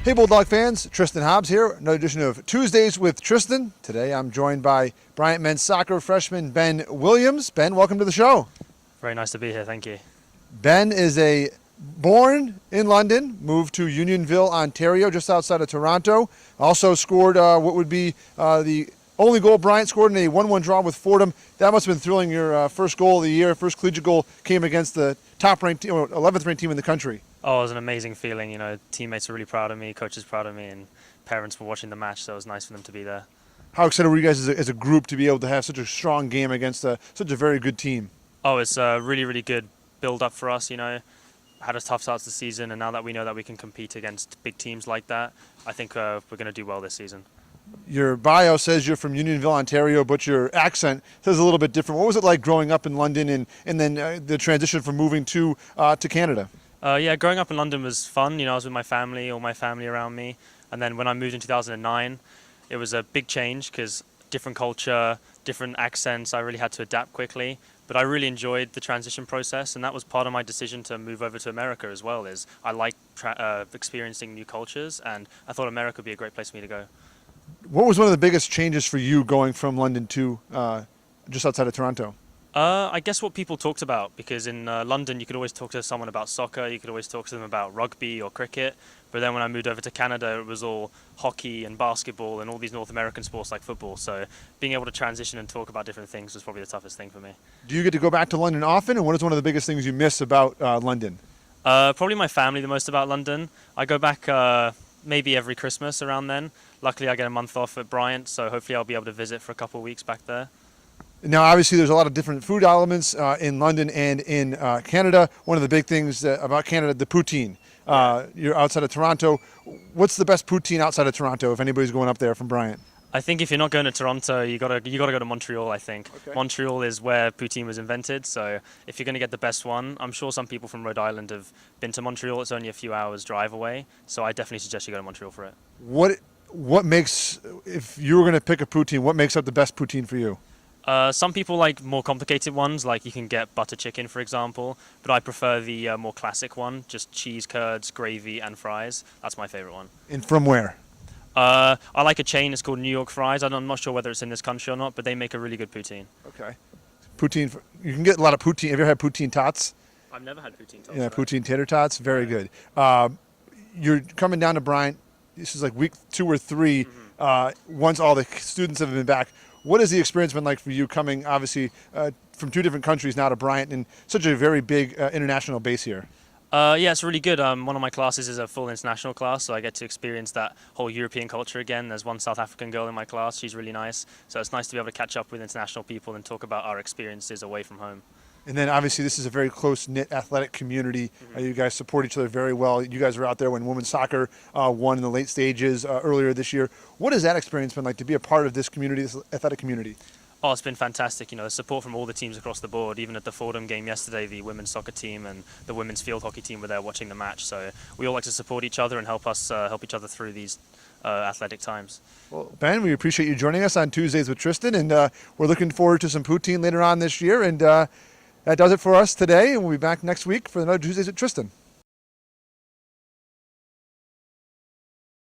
Hey Bulldog fans, Tristan Hobbes here, another edition of Tuesdays with Tristan. Today I'm joined by Bryant men's soccer freshman Ben Williams. Ben, welcome to the show. Very nice to be here, thank you. Ben is born in London, moved to Unionville, Ontario, just outside of Toronto. Also scored what would be the only goal Bryant scored in a 1-1 draw with Fordham. That must have been thrilling. Your first goal of the year, first collegiate goal came against the top-ranked, 11th ranked team in the country. Oh, it was an amazing feeling. You know, teammates were really proud of me, coaches proud of me, and parents were watching the match, so it was nice for them to be there. How excited were you guys as a group to be able to have such a strong game against such a very good team? Oh, it's a really, really good build-up for us, you know. Had a tough start to the season, and now that we know that we can compete against big teams like that, I think we're going to do well this season. Your bio says you're from Unionville, Ontario, but your accent says a little bit different. What was it like growing up in London and then the transition from moving to Canada? Yeah, growing up in London was fun. You know, I was with my family, all my family around me. And then when I moved in 2009, it was a big change because different culture, different accents. I really had to adapt quickly. But I really enjoyed the transition process, and that was part of my decision to move over to America as well. Is I like experiencing new cultures, and I thought America would be a great place for me to go. What was one of the biggest changes for you going from London to just outside of Toronto? I guess what people talked about, because in London you could always talk to someone about soccer, you could always talk to them about rugby or cricket, but then when I moved over to Canada it was all hockey and basketball and all these North American sports like football, so being able to transition and talk about different things was probably the toughest thing for me. Do you get to go back to London often, and what is one of the biggest things you miss about London? Probably my family the most about London. I go back maybe every Christmas around then. Luckily I get a month off at Bryant, so hopefully I'll be able to visit for a couple of weeks back there. Now, obviously, there's a lot of different food elements in London and in Canada. One of the big things about Canada, the poutine. You're outside of Toronto. What's the best poutine outside of Toronto if anybody's going up there from Bryant? I think if you're not going to Toronto, you gotta go to Montreal, I think. Okay. Montreal is where poutine was invented, so if you're going to get the best one, I'm sure some people from Rhode Island have been to Montreal. It's only a few hours drive away, so I definitely suggest you go to Montreal for it. What makes, if you were going to pick a poutine, what makes up the best poutine for you? Some people like more complicated ones, like you can get butter chicken, for example, but I prefer the more classic one, just cheese, curds, gravy, and fries. That's my favorite one. And from where? I like a chain, it's called New York Fries. I'm not sure whether it's in this country or not, but they make a really good poutine. Okay. Poutine, you can get a lot of poutine. Have you ever had poutine tots? I've never had poutine tots. Yeah, poutine tater tots, very good. You're coming down to Bryant, this is like week 2 or 3, once all the students have been back. What has the experience been like for you coming, obviously, from 2 different countries now to Bryant and such a very big international base here? Yeah, it's really good. One of my classes is a full international class, so I get to experience that whole European culture again. There's one South African girl in my class. She's really nice. So it's nice to be able to catch up with international people and talk about our experiences away from home. And then obviously this is a very close-knit athletic community. You guys support each other very well. You guys were out there when women's soccer won in the late stages earlier this year. What has that experience been like to be a part of this community, this athletic community? Oh, it's been fantastic. You know, the support from all the teams across the board. Even at the Fordham game yesterday, the women's soccer team and the women's field hockey team were there watching the match. So we all like to support each other and help each other through these athletic times. Well, Ben, we appreciate you joining us on Tuesdays with Tristan, and we're looking forward to some poutine later on this year. And that does it for us today, and we'll be back next week for another Tuesdays with Tristan.